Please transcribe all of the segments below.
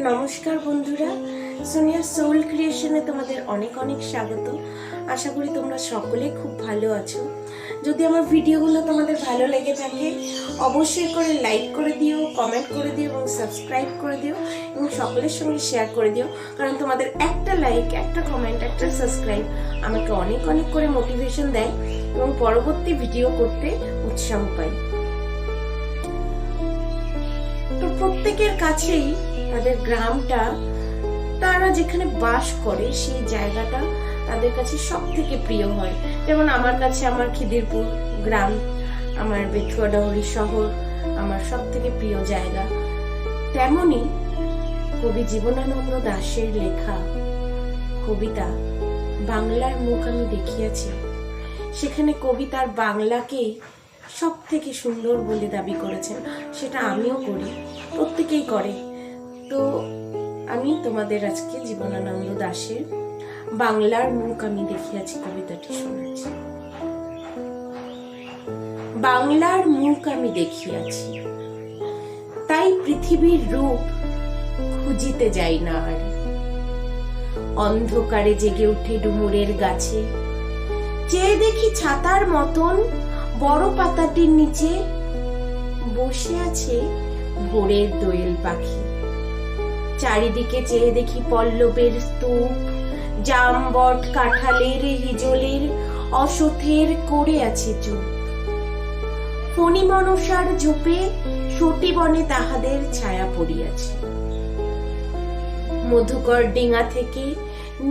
নমস্কার বন্ধুরা, সোনিয়া সোল ক্রিয়েশনে তোমাদের অনেক অনেক স্বাগত। আশা করি তোমরা সকলে খুব ভালো আছো। যদি আমার ভিডিওগুলো তোমাদের ভালো লেগে থাকে অবশ্যই করে লাইক করে দিও, কমেন্ট করে দিও এবং সাবস্ক্রাইব করে দিও এবং সকলের সঙ্গে শেয়ার করে দিও। কারণ তোমাদের একটা লাইক, একটা কমেন্ট, একটা সাবস্ক্রাইব আমাকে অনেক অনেক করে মোটিভেশন দেয় এবং পরবর্তী ভিডিও করতে উৎসাহ পাই। তো প্রত্যেকের কাছেই তাদের গ্রামটা, তারা যেখানে বাস করে সেই জায়গাটা তাদের কাছে সব থেকে প্রিয় হয়। যেমন আমার কাছে আমার খিদিরপুর গ্রাম, আমার বেথুয়াডাউরি শহর আমার সব থেকে প্রিয় জায়গা। তেমনি কবি জীবনানন্দ দাশের লেখা কবিতা বাংলার মুখ আমি দেখিয়াছি, সেখানে কবি তার বাংলাকেই সব থেকে সুন্দর বলে দাবি করেছেন। সেটা আমিও করি, প্রত্যেকেই করে। তো আমি তোমাদের আজকে জীবনানন্দ দাশের বাংলার মুখ আমি দেখিয়াছি কবিতাটি শোনাচ্ছি। বাংলার মুখ আমি দেখিয়াছি, তাই পৃথিবীর রূপ খুঁজিতে যাই না আর। অন্ধকারে জেগে উঠে ডুমুরের গাছে, চেয়ে দেখি ছাতার মতন বড় পাতাটির নিচে বসে আছে ভোরের দোয়েল পাখি। চারিদিকে চেয়ে দেখি পল্লবের স্তূপ, জামবট, কাঁঠালের, হিজলের, অশথের করে আছে চুপ। ফণি মনসার ঝোপে সতী বনে তাহাদের ছায়া পড়িয়াছে। মধুকর ডিঙা থেকে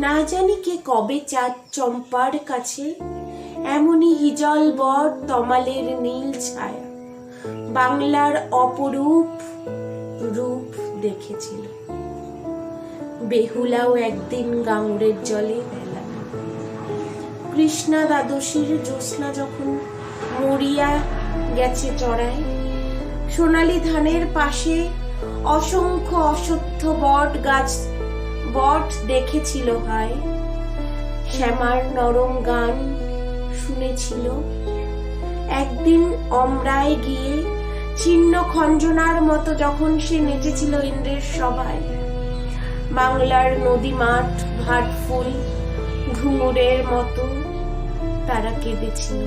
না জানি কে কবে চাঁদ চম্পার কাছে এমনি হিজল বট তমালের নীল ছায়া বাংলার অপরূপ রূপ দেখেছিল। বেহুলাও একদিন গাঙুরের জলে বেলা, কৃষ্ণা দ্বাদশীর জ্যোৎস্না যখন মরিয়া গেছে চড়ায়, সোনালী ধানের পাশে অসংখ্য অশ্বত্থ বট গাছ বট দেখেছিল হায়। শ্যামার নরম গান শুনেছিল। একদিন অমরায় গিয়ে ছিন্ন খঞ্জনার মতো যখন সে নেচেছিল ইন্দ্রের সভায়। বাংলার নদী মাঠ ভাট ফুল ঘুঙুরের মতো তারা কেঁদেছিল।